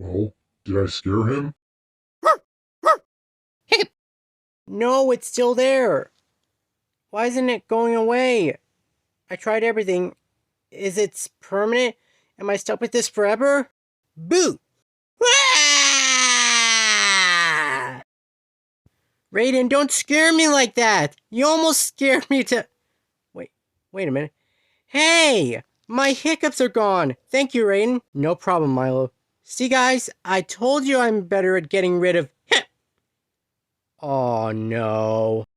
Oh, did I scare him? Hiccup! No, it's still there. Why isn't it going away? I tried everything. Is it permanent? Am I stuck with this forever? Boo! Ah! Raiden, don't scare me like that. You almost scared me to... Wait a minute. Hey! My hiccups are gone. Thank you, Raiden. No problem, Milo. See, guys? I told you I'm better at getting rid of... Oh, no.